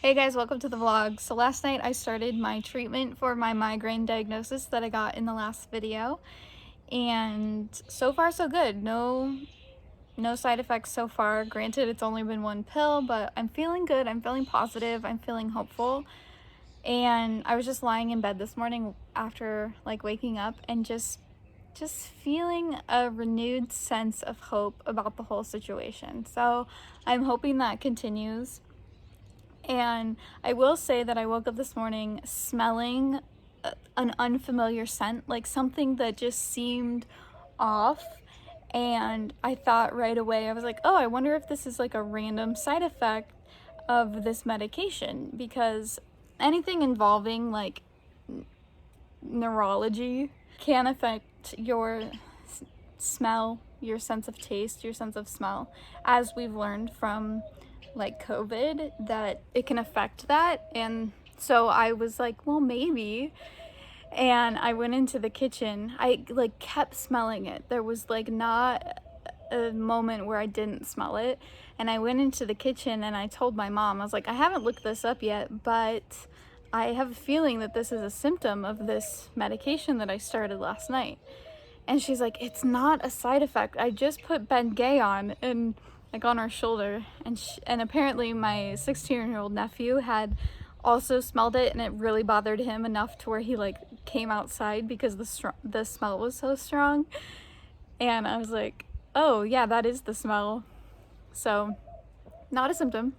Hey guys, welcome to the vlog. So last night I started my treatment for my migraine diagnosis that I got in the last video, and so far so good. No side effects so far. Granted, it's only been one pill, but I'm feeling good. I'm feeling positive. I'm feeling hopeful. And I was just lying in bed this morning after waking up and just feeling a renewed sense of hope about the whole situation. So I'm hoping that continues. And I will say that I woke up this morning smelling an unfamiliar scent, like something that just seemed off. And I thought right away, I was like, oh, I wonder if this is like a random side effect of this medication, because anything involving like neurology can affect your smell, your sense of taste, your sense of smell, as we've learned from COVID, that it can affect that. And so I was like, well, maybe. And I went into the kitchen. I kept smelling it. There was not a moment where I didn't smell it. And I went into the kitchen and I told my mom, I was like, I haven't looked this up yet, but I have a feeling that this is a symptom of this medication that I started last night. And she's like, it's not a side effect. I just put Bengay on, and on her shoulder. And apparently my 16-year-old nephew had also smelled it, and it really bothered him enough to where he came outside because the smell was so strong. And I was like, oh yeah, that is the smell. So not a symptom.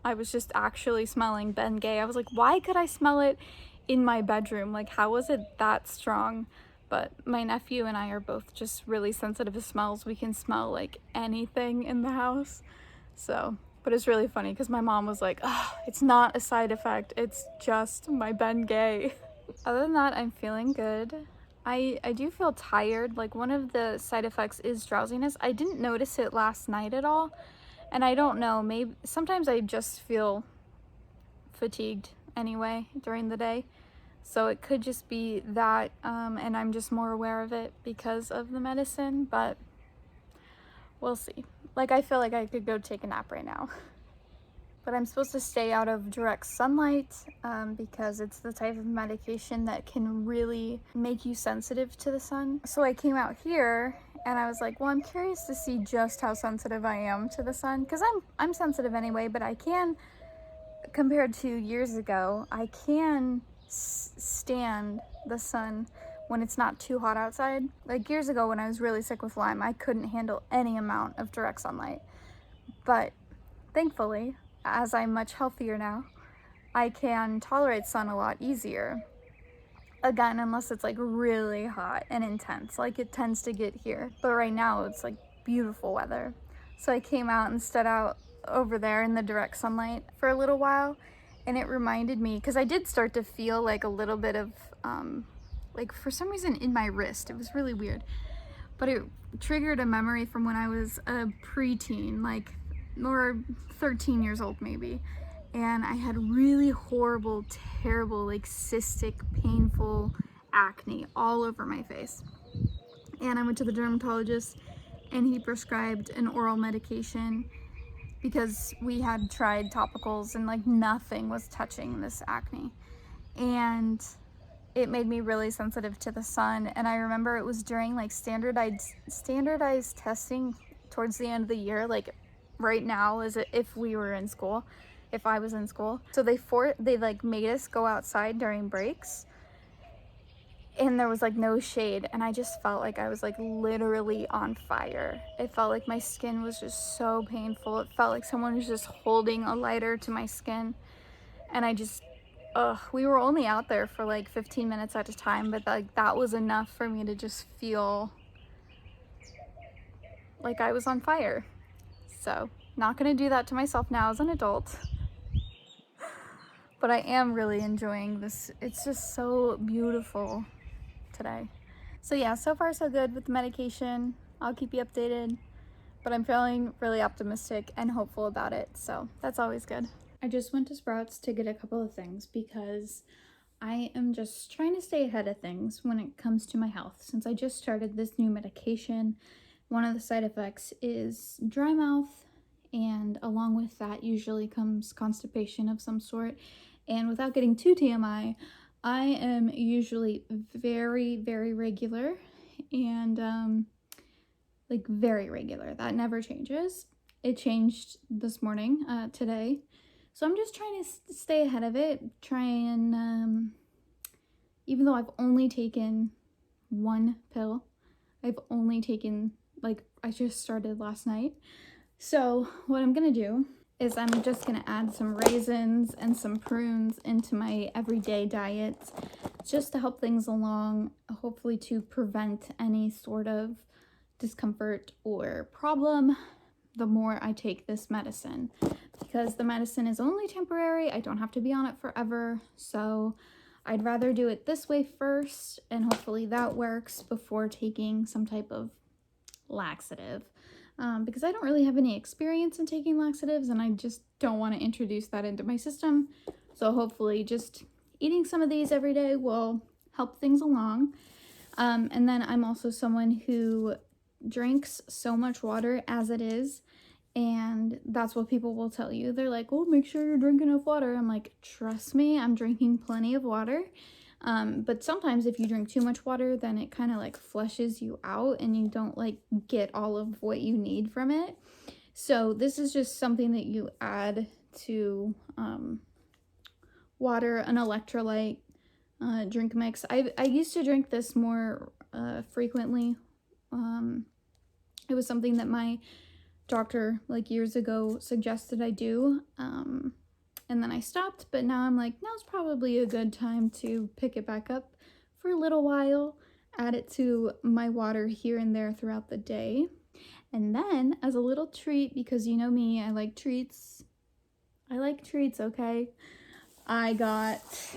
I was just actually smelling Bengay. I was like, why could I smell it in my bedroom? Like, how was it that strong? But my nephew and I are both just really sensitive to smells. We can smell anything in the house. So, but it's really funny because my mom was like, oh, it's not a side effect. It's just my Bengay. Other than that, I'm feeling good. I do feel tired. Like, one of the side effects is drowsiness. I didn't notice it last night at all. And I don't know, maybe sometimes I just feel fatigued anyway during the day. So it could just be that, and I'm just more aware of it because of the medicine, but we'll see. I feel like I could go take a nap right now. But I'm supposed to stay out of direct sunlight because it's the type of medication that can really make you sensitive to the sun. So I came out here and I was like, well, I'm curious to see just how sensitive I am to the sun, because I'm sensitive anyway, but I can, compared to years ago, I can stand the sun when it's not too hot outside. Like years ago when I was really sick with Lyme, I couldn't handle any amount of direct sunlight. But thankfully, as I'm much healthier now, I can tolerate sun a lot easier. Again, unless it's really hot and intense, like it tends to get here. But right now it's beautiful weather. So I came out and stood out over there in the direct sunlight for a little while, and it reminded me, because I did start to feel a little bit of for some reason in my wrist. It was really weird, but it triggered a memory from when I was a preteen, or 13 years old maybe, and I had really horrible, terrible, cystic, painful acne all over my face. And I went to the dermatologist and he prescribed an oral medication because we had tried topicals and nothing was touching this acne. And it made me really sensitive to the sun. And I remember it was during standardized testing towards the end of the year, right now, as if we were in school, if I was in school. So they made us go outside during breaks, and there was no shade, and I just felt like I was literally on fire. It felt like my skin was just so painful. It felt like someone was just holding a lighter to my skin, and we were only out there for 15 minutes at a time, but that was enough for me to just feel like I was on fire. So, not gonna do that to myself now as an adult. But I am really enjoying this. It's just so beautiful today. So yeah, so far so good with the medication. I'll keep you updated, but I'm feeling really optimistic and hopeful about it, so that's always good. I just went to Sprouts to get a couple of things because I am just trying to stay ahead of things when it comes to my health. Since I just started this new medication, one of the side effects is dry mouth and along with that usually comes constipation of some sort. And without getting too TMI, I am usually very, very regular, and like very regular. That never changes. It changed this morning, today. So I'm just trying to stay ahead of it, try and, even though I've only taken one pill, I've only taken, like, I just started last night. So what I'm gonna do is I'm just gonna add some raisins and some prunes into my everyday diet just to help things along, hopefully to prevent any sort of discomfort or problem the more I take this medicine, because the medicine is only temporary. I don't have to be on it forever, so I'd rather do it this way first, and hopefully that works before taking some type of laxative, because I don't really have any experience in taking laxatives, and I just don't want to introduce that into my system. So hopefully just eating some of these every day will help things along. And then I'm also someone who drinks so much water as it is, and that's what people will tell you. They're like, "Oh, make sure you're drinking enough water." I'm like, trust me, I'm drinking plenty of water. But sometimes if you drink too much water, then it kind of like flushes you out and you don't like get all of what you need from it. So this is just something that you add to water, an electrolyte drink mix. I used to drink this more frequently. It was something that my doctor like years ago suggested I do, and then I stopped, but now I'm like, now's probably a good time to pick it back up for a little while, add it to my water here and there throughout the day. And then as a little treat, because you know me, I like treats, okay? I got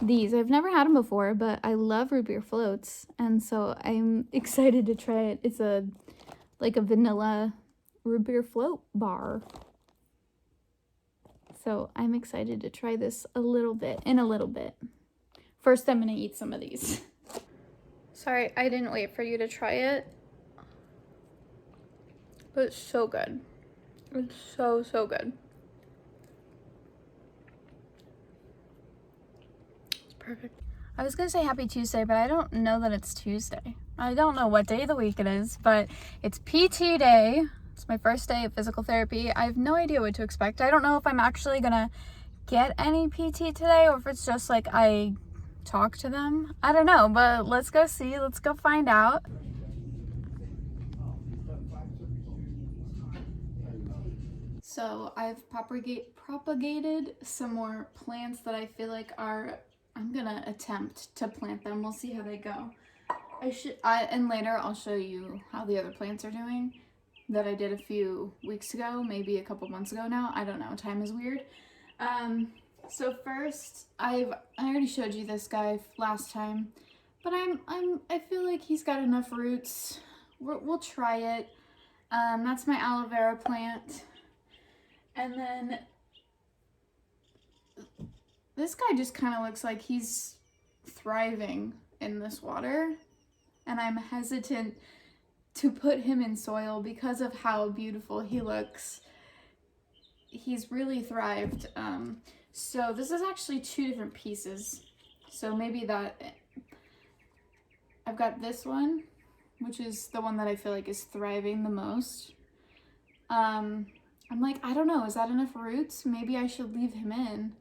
these. I've never had them before, but I love root beer floats, and so I'm excited to try it. It's like a vanilla root beer float bar. So I'm excited to try this in a little bit. First, I'm gonna eat some of these. Sorry, I didn't wait for you to try it, but it's so good. It's so, so good. It's perfect. I was gonna say happy Tuesday, but I don't know that it's Tuesday. I don't know what day of the week it is, but it's PT day. It's my first day of physical therapy. I have no idea what to expect. I don't know if I'm actually gonna get any PT today or if it's just like I talk to them. I don't know, but let's go see. Let's go find out. So I've propagated some more plants that I feel like I'm gonna attempt to plant them. We'll see how they go. And later I'll show you how the other plants are doing that I did a few weeks ago, maybe a couple months ago now. I don't know, time is weird. So first, I already showed you this guy last time, but I feel like he's got enough roots. We'll try it. That's my aloe vera plant. And then this guy just kind of looks like he's thriving in this water, and I'm hesitant to put him in soil because of how beautiful he looks. He's really thrived. So this is actually two different pieces. So maybe I've got this one, which is the one that I feel like is thriving the most. I'm like, I don't know, is that enough roots? Maybe I should leave him in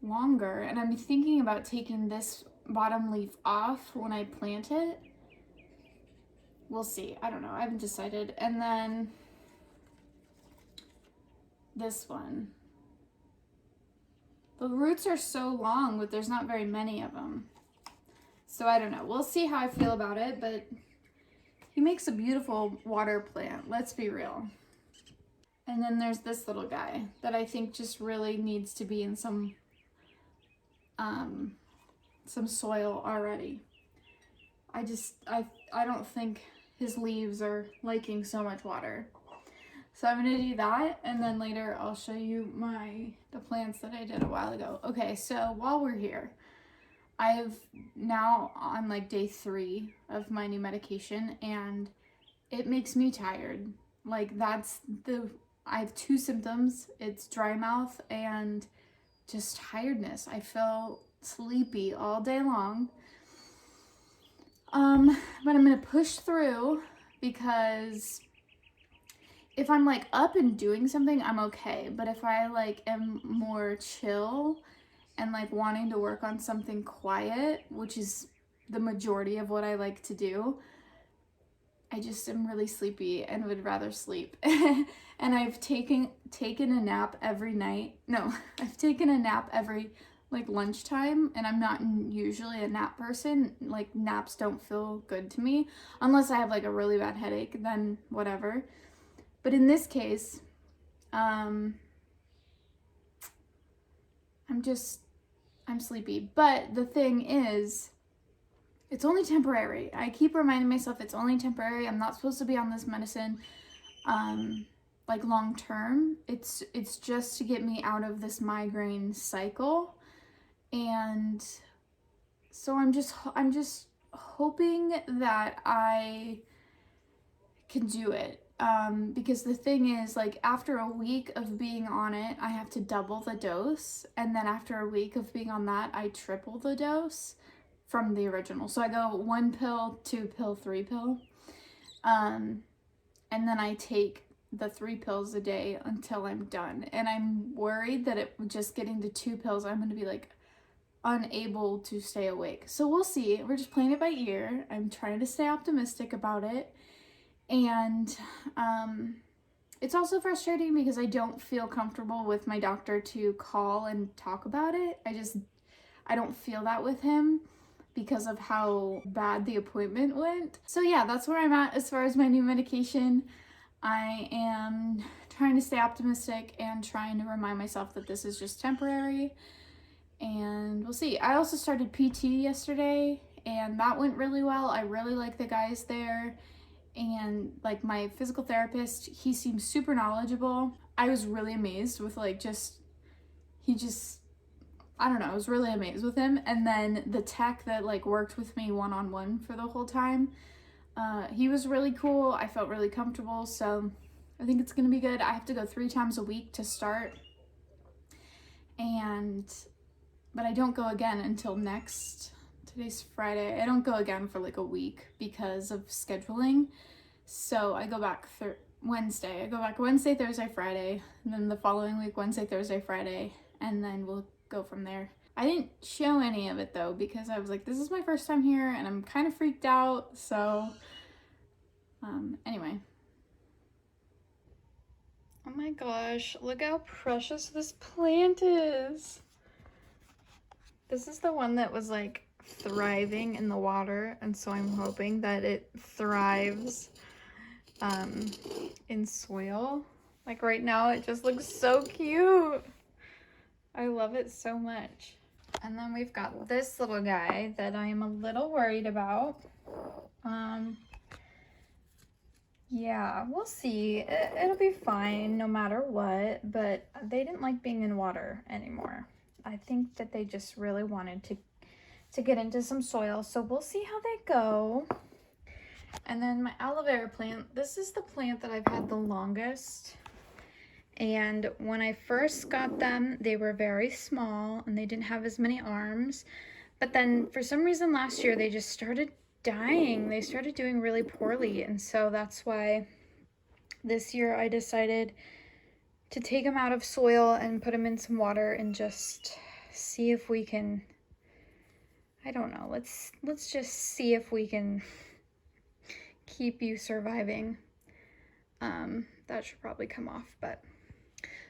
longer. And I'm thinking about taking this bottom leaf off when I plant it. We'll see. I don't know. I haven't decided. And then this one. The roots are so long, but there's not very many of them. So I don't know. We'll see how I feel about it, but he makes a beautiful water plant. Let's be real. And then there's this little guy that I think just really needs to be in some soil already. I don't think his leaves are liking so much water. So I'm gonna do that, and then later I'll show you the plants that I did a while ago. Okay, so while we're here, I've now on like day 3 of my new medication, and it makes me tired. Like I have 2 symptoms. It's dry mouth and just tiredness. I feel sleepy all day long. But I'm gonna push through, because if I'm like up and doing something, I'm okay. But if I like am more chill and like wanting to work on something quiet, which is the majority of what I like to do, I just am really sleepy and would rather sleep. And I've taken a nap every night. No, I've taken a nap every like lunchtime, and I'm not usually a nap person. Like, naps don't feel good to me unless I have like a really bad headache, then whatever. But in this case, I'm sleepy. But the thing is, it's only temporary. I keep reminding myself it's only temporary. I'm not supposed to be on this medicine like long term. It's just to get me out of this migraine cycle. And so I'm just hoping that I can do it. Because the thing is, like, after a week of being on it, I have to double the dose. And then after a week of being on that, I triple the dose from the original. So I go 1 pill, 2 pill, 3 pill. And then I take the 3 pills a day until I'm done. And I'm worried that just getting to 2 pills, I'm going to be like unable to stay awake. So we'll see. We're just playing it by ear. I'm trying to stay optimistic about it. And it's also frustrating because I don't feel comfortable with my doctor to call and talk about it. I don't feel that with him because of how bad the appointment went. So yeah, that's where I'm at as far as my new medication. I am trying to stay optimistic and trying to remind myself that this is just temporary, and we'll see. I also started PT yesterday, and that went really well. I really like the guys there, and like my physical therapist, he seems super knowledgeable. I was really amazed with I don't know, I was really amazed with him. And then the tech that like worked with me one-on-one for the whole time, he was really cool. I felt really comfortable, so I think it's gonna be good. I have to go 3 times a week to start, but I don't go again until today's Friday. I don't go again for like a week because of scheduling. So I go back Wednesday. I go back Wednesday, Thursday, Friday, and then the following week, Wednesday, Thursday, Friday, and then we'll go from there. I didn't show any of it though, because I was like, this is my first time here and I'm kind of freaked out. So anyway. Oh my gosh, look how precious this plant is. This is the one that was like thriving in the water, and so I'm hoping that it thrives in soil. Like right now it just looks so cute. I love it so much. And then we've got this little guy that I am a little worried about. Yeah, we'll see. It'll be fine no matter what, but they didn't like being in water anymore. I think that they just really wanted to get into some soil, so we'll see how they go. And then my aloe vera plant, this is the plant that I've had the longest. And when I first got them, they were very small and they didn't have as many arms. But then for some reason last year, they just started dying. They started doing really poorly. And so that's why this year I decided to take them out of soil and put them in some water and just see if we can, I don't know, let's just see if we can keep you surviving. That should probably come off, but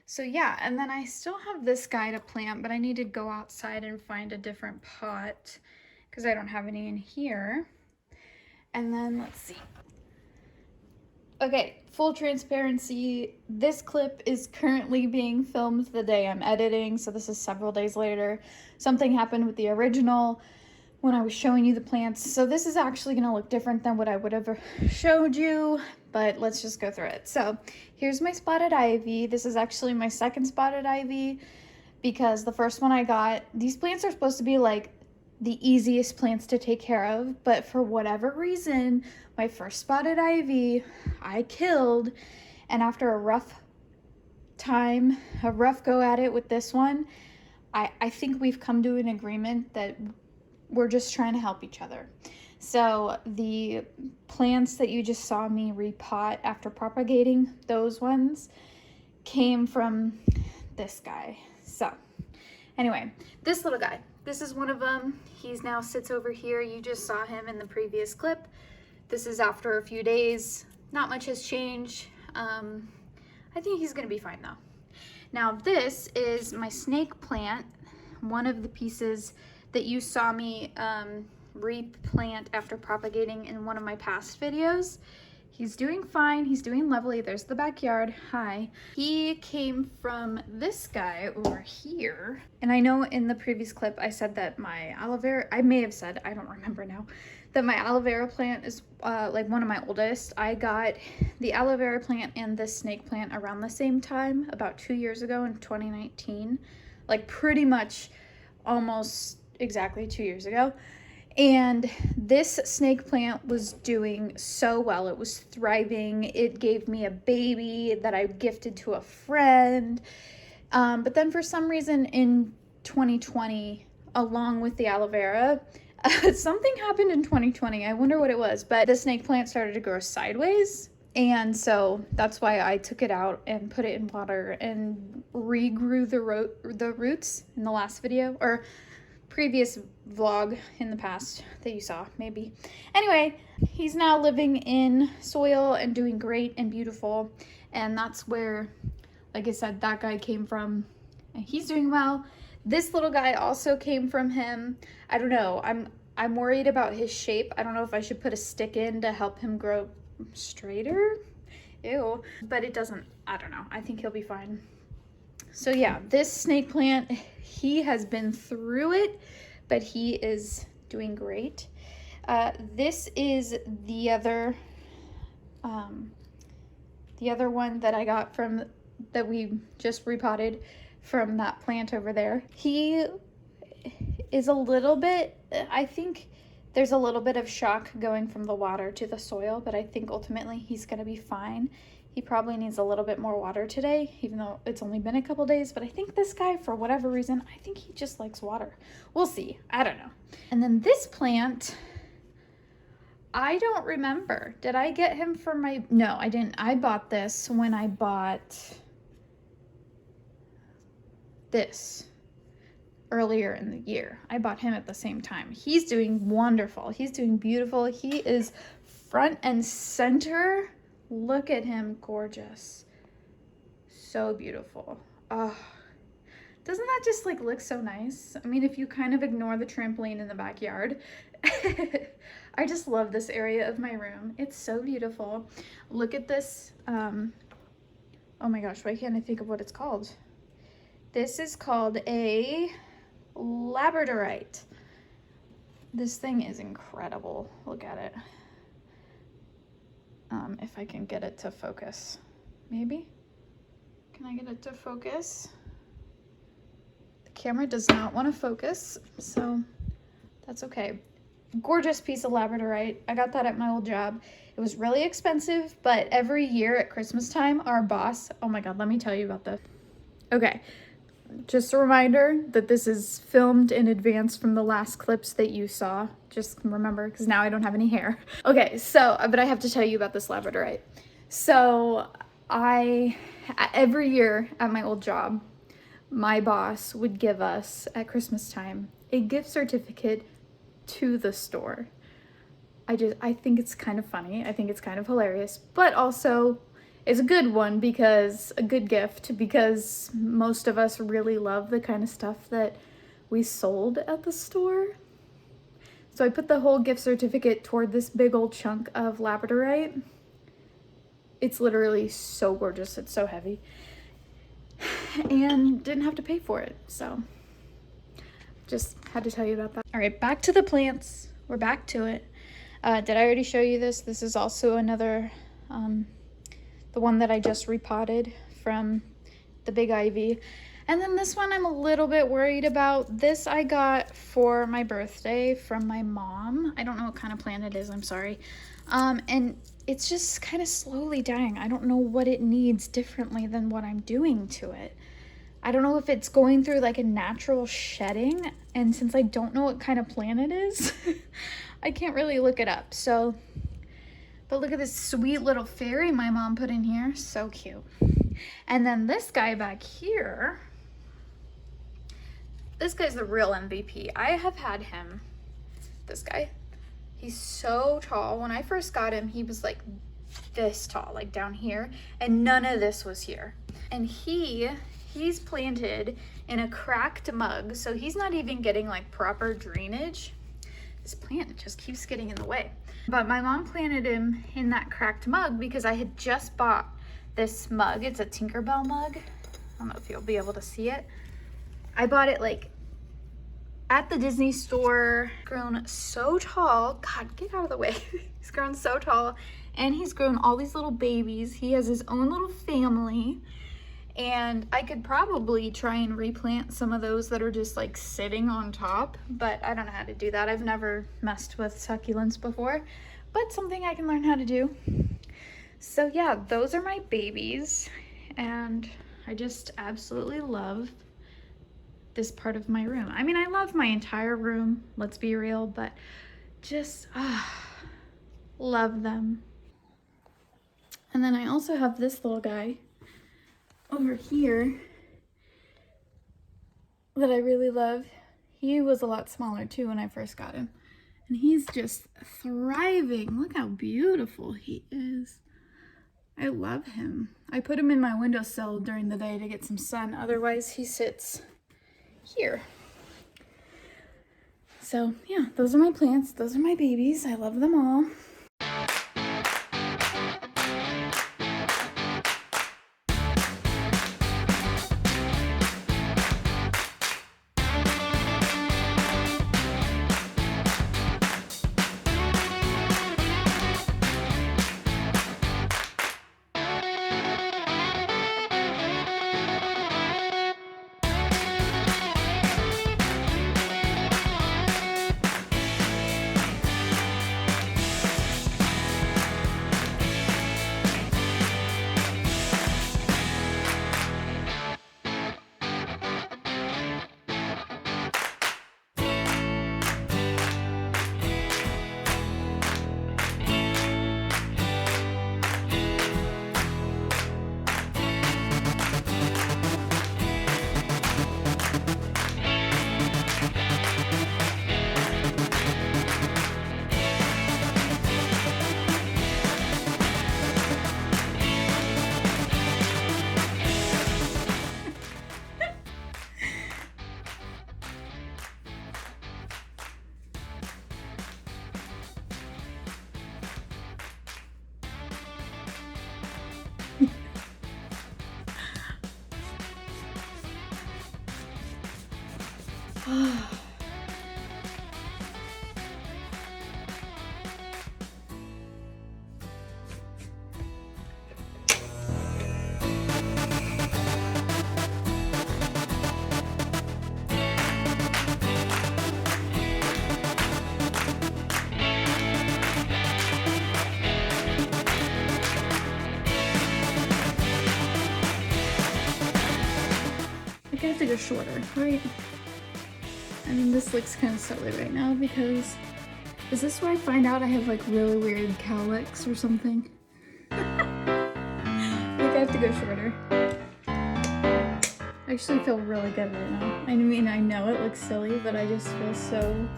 so yeah. And then I still have this guy to plant, but I need to go outside and find a different pot because I don't have any in here. And then let's see. Okay, full transparency, this clip is currently being filmed the day I'm editing, so this is several days later. Something happened with the original when I was showing you the plants, so this is actually going to look different than what I would have showed you, but let's just go through it. So here's my spotted ivy. This is actually my second spotted ivy because the first one I got, these plants are supposed to be like the easiest plants to take care of, but for whatever reason, my first spotted ivy I killed, And after a rough go at it with this one, I think we've come to an agreement that we're just trying to help each other. So the plants that you just saw me repot after propagating, those ones came from this guy. So anyway, this little guy, this is one of them. He's now sits over here. You just saw him in the previous clip. This is after a few days. Not much has changed. I think he's gonna be fine though. Now this is my snake plant, one of the pieces that you saw me replant after propagating in one of my past videos. He's doing fine, he's doing lovely. There's the backyard, hi. He came from this guy over here. And I know in the previous clip I said that my aloe vera, I may have said, I don't remember now, that my aloe vera plant is like one of my oldest. I got the aloe vera plant and this snake plant around the same time, about 2 years ago in 2019. Like pretty much almost exactly 2 years ago. And this snake plant was doing so well. It was thriving. It gave me a baby that I gifted to a friend. But then for some reason in 2020, along with the aloe vera, something happened in 2020. I wonder what it was, but the snake plant started to grow sideways. And so that's why I took it out and put it in water and regrew the roots in the last video, or previous vlog in the past that you saw, maybe. Anyway, he's now living in soil and doing great and beautiful. And that's where, like I said, that guy came from. And he's doing well. This little guy also came from him. I don't know. I'm worried about his shape. I don't know if I should put a stick in to help him grow straighter. Ew. But it doesn't, I don't know. I think he'll be fine. So yeah, this snake plant, he has been through it, but he is doing great. This is the other one that I got from, that we just repotted from that plant over there. He is a little bit, I think there's a little bit of shock going from the water to the soil, but I think ultimately he's gonna be fine. He probably needs a little bit more water today, even though it's only been a couple days, but I think this guy, for whatever reason, I think he just likes water. We'll see, I don't know. And then this plant, I don't remember. Did I get him for my, no, I didn't. I bought this when I bought this earlier in the year. I bought him at the same time. He's doing wonderful. He's doing beautiful. He is front and center. Look at him, gorgeous. So beautiful. Oh, doesn't that just like look so nice? I mean, if you kind of ignore the trampoline in the backyard, I just love this area of my room. It's so beautiful. Look at this. Oh my gosh, why can't I think of what it's called? This is called a labradorite. This thing is incredible. Look at it. If I can get it to focus, maybe. Can I get it to focus? The camera does not want to focus, so that's okay. Gorgeous piece of labradorite. I got that at my old job. It was really expensive, but every year at Christmas time, our boss, oh my God, let me tell you about this. Okay, just a reminder that this is filmed in advance from the last clips that you saw. Just remember, because now I don't have any hair. Okay, so, but I have to tell you about this labradorite. So every year at my old job, my boss would give us at Christmas time a gift certificate to the store. I think it's kind of funny. I think it's kind of hilarious, but also it's a good one, because a good gift, because most of us really love the kind of stuff that we sold at the store. So I put the whole gift certificate toward this big old chunk of labradorite. It's literally so gorgeous. It's so heavy. And didn't have to pay for it. So just had to tell you about that. All right, back to the plants. We're back to it. Did I already show you this? This is also another, the one that I just repotted from the big ivy. And then this one I'm a little bit worried about. This I got for my birthday from my mom. I don't know what kind of plant it is, I'm sorry. And it's just kind of slowly dying. I don't know what it needs differently than what I'm doing to it. I don't know if it's going through like a natural shedding, and since I don't know what kind of plant it is, I can't really look it up. So, but look at this sweet little fairy my mom put in here. So cute. And then this guy back here, this guy's the real MVP. I have had him, this guy. He's so tall. When I first got him, he was like this tall, like down here, and none of this was here. And he's planted in a cracked mug, so he's not even getting like proper drainage. This plant just keeps getting in the way. But my mom planted him in that cracked mug because I had just bought this mug. It's a Tinkerbell mug. I don't know if you'll be able to see it. I bought it like at the Disney store. Grown so tall. God, get out of the way. He's grown so tall, and he's grown all these little babies. He has his own little family, and I could probably try and replant some of those that are just like sitting on top, but I don't know how to do that. I've never messed with succulents before, but something I can learn how to do. So yeah, those are my babies, and I just absolutely love this part of my room. I mean, I love my entire room, let's be real, but just love them. And then I also have this little guy over here that I really love. He was a lot smaller too when I first got him, and he's just thriving. Look how beautiful he is. I love him. I put him in my windowsill during the day to get some sun, otherwise he sits here. So yeah, those are my plants, those are my babies. I love them all. I have to go shorter, right? I mean, this looks kind of silly right now because is this where I find out I have like really weird cowlicks or something? Like I have to go shorter. I actually feel really good right now. I mean, I know it looks silly, but I just feel so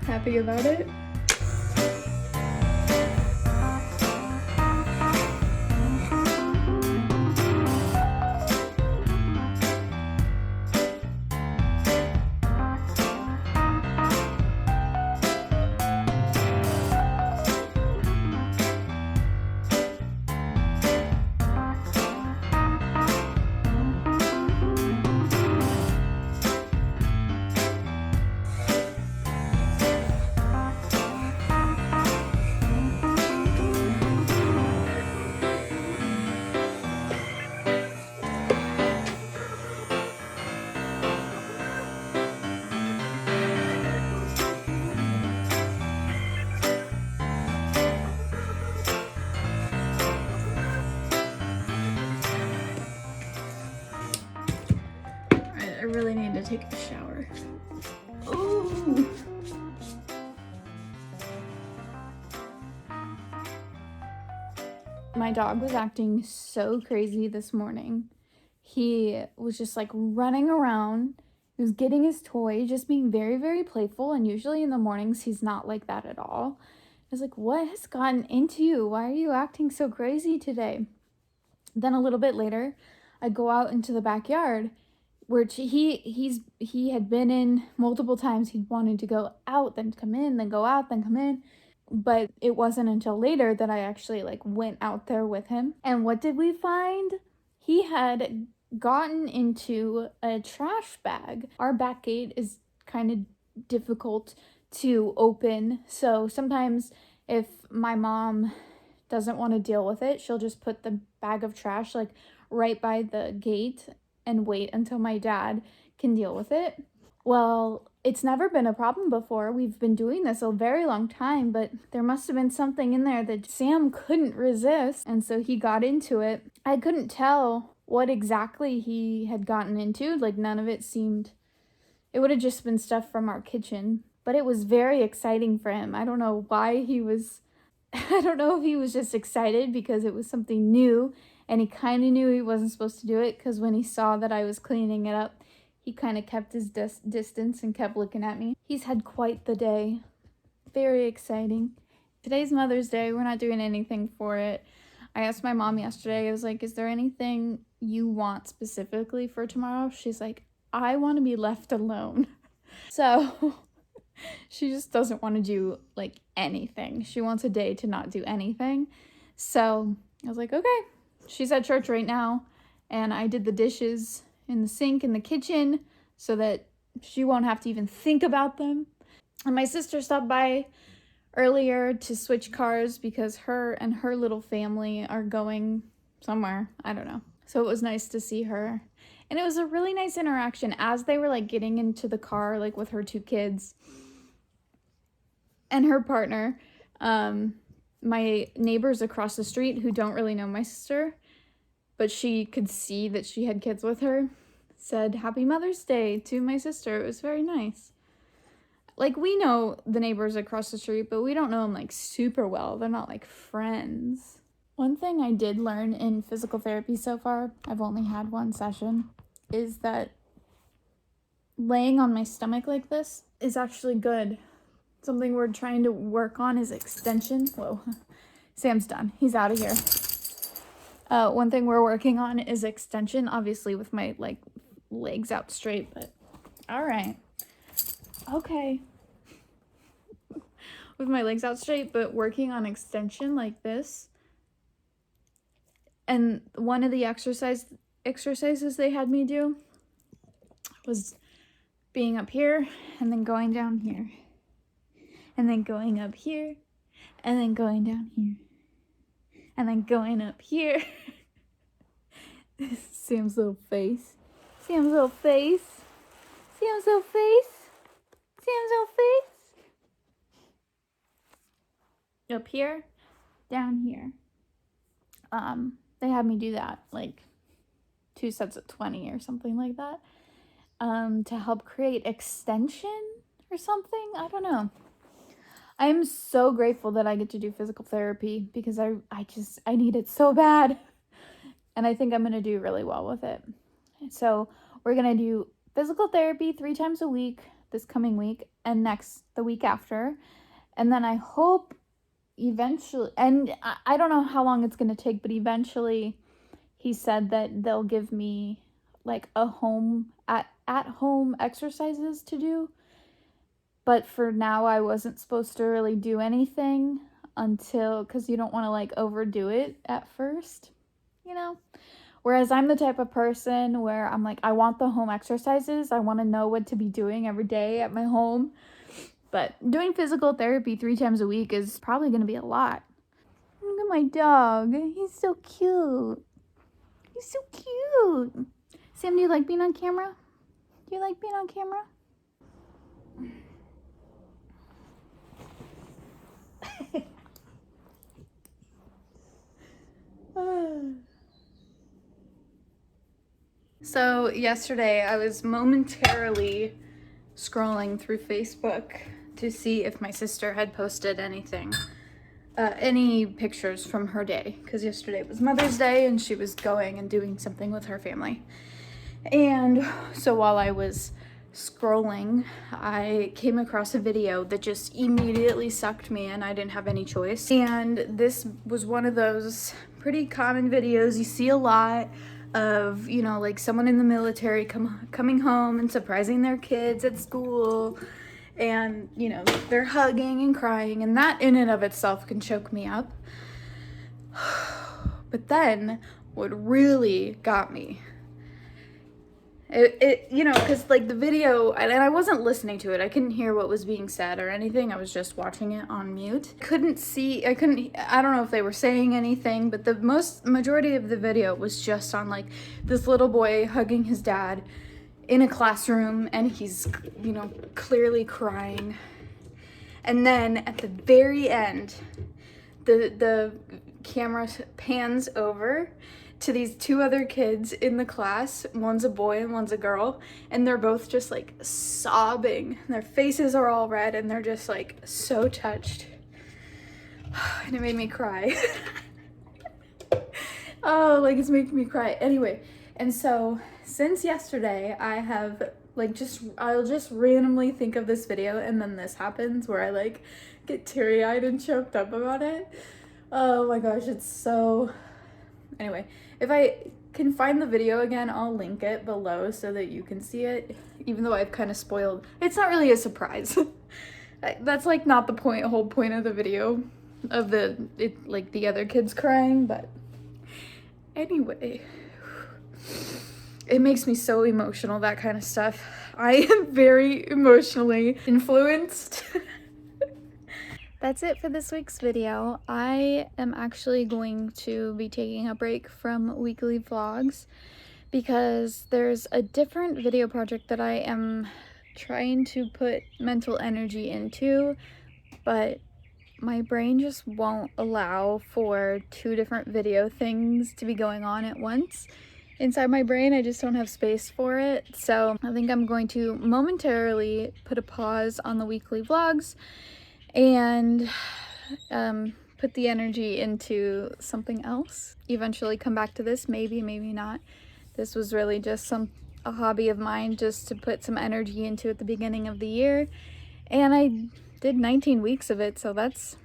happy about it. really need to take a shower. Ooh. My dog was acting so crazy this morning. He was just like running around. He was getting his toy, just being very, very playful. And usually in the mornings, he's not like that at all. I was like, what has gotten into you? Why are you acting so crazy today? Then a little bit later, I go out into the backyard, which he had been in multiple times. He wanted to go out, then come in, then go out, then come in. But it wasn't until later that I actually like went out there with him. And what did we find? He had gotten into a trash bag. Our back gate is kind of difficult to open. So sometimes if my mom doesn't want to deal with it, she'll just put the bag of trash like right by the gate and wait until my dad can deal with it. Well, it's never been a problem before. We've been doing this a very long time, but there must have been something in there that Sam couldn't resist, and so he got into it. I couldn't tell what exactly he had gotten into. Like, none of it seemed... It would have just been stuff from our kitchen, but it was very exciting for him. I don't know why he was... I don't know if he was just excited because it was something new, and he kind of knew he wasn't supposed to do it, because when he saw that I was cleaning it up, he kind of kept his distance and kept looking at me. He's had quite the day. Very exciting. Today's Mother's Day. We're not doing anything for it. I asked my mom yesterday, I was like, is there anything you want specifically for tomorrow? She's like, I want to be left alone. So she just doesn't want to do like anything. She wants a day to not do anything. So I was like, okay. She's at church right now, and I did the dishes in the sink in the kitchen so that she won't have to even think about them. And my sister stopped by earlier to switch cars because her and her little family are going somewhere. I don't know. So it was nice to see her. And it was a really nice interaction as they were like getting into the car, like with her two kids and her partner. My neighbors across the street who don't really know my sister, but she could see that she had kids with her, said Happy Mother's Day to my sister. It was very nice. Like, we know the neighbors across the street, but we don't know them like super well. They're not like friends. One thing I did learn in physical therapy so far, I've only had one session, is that laying on my stomach like this is actually good. Something we're trying to work on is extension. Whoa, Sam's done. He's out of here. One thing we're working on is extension, obviously with my like legs out straight, but all right. Okay. With my legs out straight, but working on extension like this. And one of the exercises they had me do was being up here and then going down here. And then going up here and then going down here. And then going up here. Sam's little face. Sam's little face. Sam's little face. Sam's little face. Up here, down here. They had me do that, like 2 sets of 20 or something like that, to help create extension or something. I don't know. I am so grateful that I get to do physical therapy because I need it so bad. And I think I'm going to do really well with it. So we're going to do physical therapy 3 times a week this coming week and the week after. And then I hope eventually, and I don't know how long it's going to take, but eventually he said that they'll give me like a at home exercises to do. But for now, I wasn't supposed to really do anything because you don't want to like overdo it at first, you know? Whereas I'm the type of person where I'm like, I want the home exercises. I want to know what to be doing every day at my home. But doing physical therapy 3 times a week is probably going to be a lot. Look at my dog. He's so cute. He's so cute. Sam, do you like being on camera? Do you like being on camera? So yesterday I was momentarily scrolling through Facebook to see if my sister had posted anything, any pictures from her day, because yesterday was Mother's Day and she was going and doing something with her family. And so while I was scrolling, I came across a video that just immediately sucked me in. I didn't have any choice. And this was one of those pretty common videos you see a lot of, you know, like someone in the military coming home and surprising their kids at school, and, you know, they're hugging and crying, and that in and of itself can choke me up. But then what really got me, it you know, because like the video, and I wasn't listening to it, I couldn't hear what was being said or anything, I was just watching it on mute. I don't know if they were saying anything, but the majority of the video was just on like this little boy hugging his dad in a classroom, and he's, you know, clearly crying. And then at the very end, the camera pans over to these two other kids in the class. One's a boy and one's a girl, and they're both just like sobbing. Their faces are all red and they're just like so touched. And it made me cry. Oh, like it's making me cry. Anyway, and so since yesterday, I have like I'll just randomly think of this video, and then this happens where I like get teary-eyed and choked up about it. Oh my gosh, it's so... Anyway, if I can find the video again, I'll link it below so that you can see it, even though I've kind of spoiled. It's not really a surprise. That's like not the whole point of the video, of like the other kids crying, but anyway, it makes me so emotional, that kind of stuff. I am very emotionally influenced. That's it for this week's video. I am actually going to be taking a break from weekly vlogs because there's a different video project that I am trying to put mental energy into, but my brain just won't allow for two different video things to be going on at once. Inside my brain, I just don't have space for it. So I think I'm going to momentarily put a pause on the weekly vlogs and put the energy into something else. Eventually come back to this, maybe not. This was really just a hobby of mine, just to put some energy into at the beginning of the year, and I did 19 weeks of it, so that's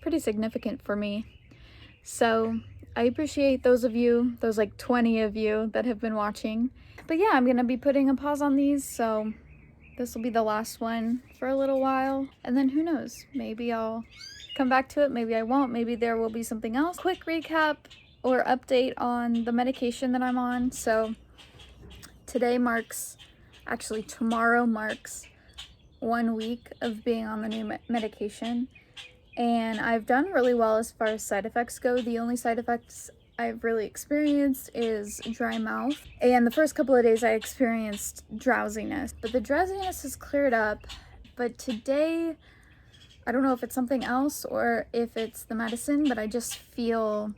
pretty significant for me. So I appreciate those like 20 of you that have been watching. But yeah, I'm gonna be putting a pause on these, so this will be the last one for a little while, and then who knows, maybe I'll come back to it, maybe I won't, maybe there will be something else. Quick recap or update on the medication that I'm on. So tomorrow marks 1 week of being on the new medication, and I've done really well as far as side effects go. The only side effects I've really experienced is dry mouth, and the first couple of days I experienced drowsiness, but the drowsiness has cleared up. But today, I don't know if it's something else or if it's the medicine, but I just feel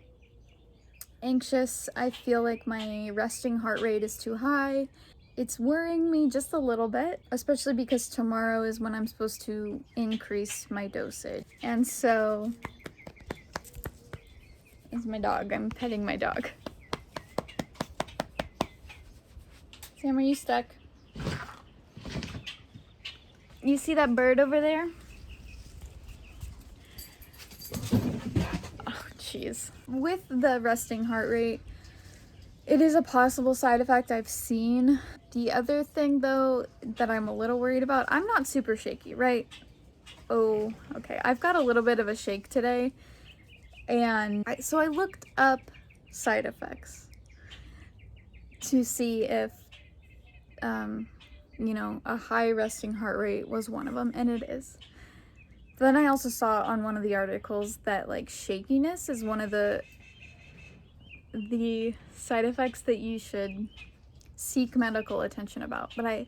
anxious. I feel like my resting heart rate is too high. It's worrying me just a little bit, especially because tomorrow is when I'm supposed to increase my dosage. And so, it's my dog. I'm petting my dog. Sam, are you stuck? You see that bird over there? Oh, jeez. With the resting heart rate, it is a possible side effect I've seen. The other thing, though, that I'm a little worried about, I'm not super shaky, right? Oh, okay. I've got a little bit of a shake today. And so I looked up side effects to see if, you know, a high resting heart rate was one of them, and it is. Then I also saw on one of the articles that like shakiness is one of the side effects that you should seek medical attention about. But I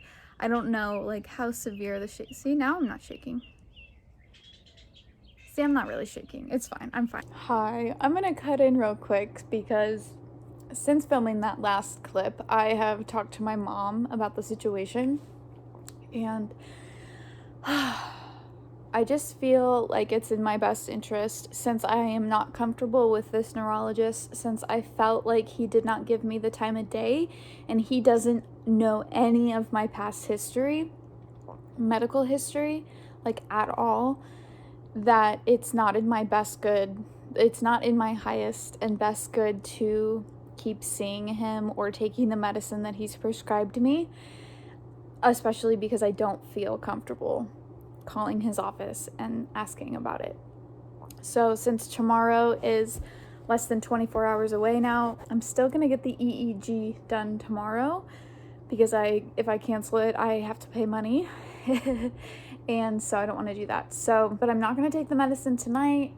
don't know like how severe the shake. See, now I'm not shaking. See, I'm not really shaking. It's fine. I'm fine. Hi, I'm gonna cut in real quick because since filming that last clip, I have talked to my mom about the situation, and I just feel like it's in my best interest, since I am not comfortable with this neurologist, since I felt like he did not give me the time of day, and he doesn't know any of my past history, medical history, like at all, that it's not in my best good. It's not in my highest and best good to keep seeing him or taking the medicine that he's prescribed me, especially because I don't feel comfortable calling his office and asking about it. So since tomorrow is less than 24 hours away now, I'm still gonna get the EEG done tomorrow, because if I cancel it, I have to pay money. And so I don't want to do that. So, but I'm not going to take the medicine tonight.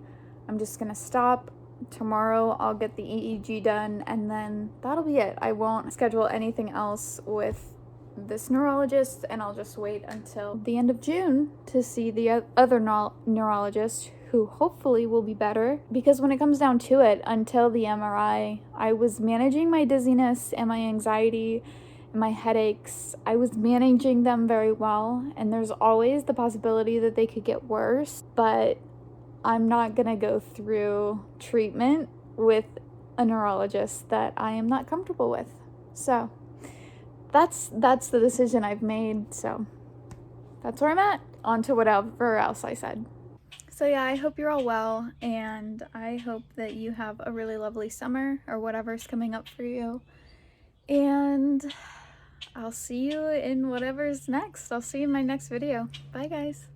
I'm just going to stop. Tomorrow I'll get the EEG done, and then that'll be it. I won't schedule anything else with this neurologist, and I'll just wait until the end of June to see the other neurologist, who hopefully will be better. Because when it comes down to it, until the MRI, I was managing my dizziness and my anxiety and my headaches. I was managing them very well, and there's always the possibility that they could get worse, but I'm not gonna go through treatment with a neurologist that I am not comfortable with. So that's the decision I've made. So that's where I'm at. On to whatever else I said. So yeah, I hope you're all well, and I hope that you have a really lovely summer, or whatever's coming up for you. And I'll see you in whatever's next. I'll see you in my next video. Bye, guys.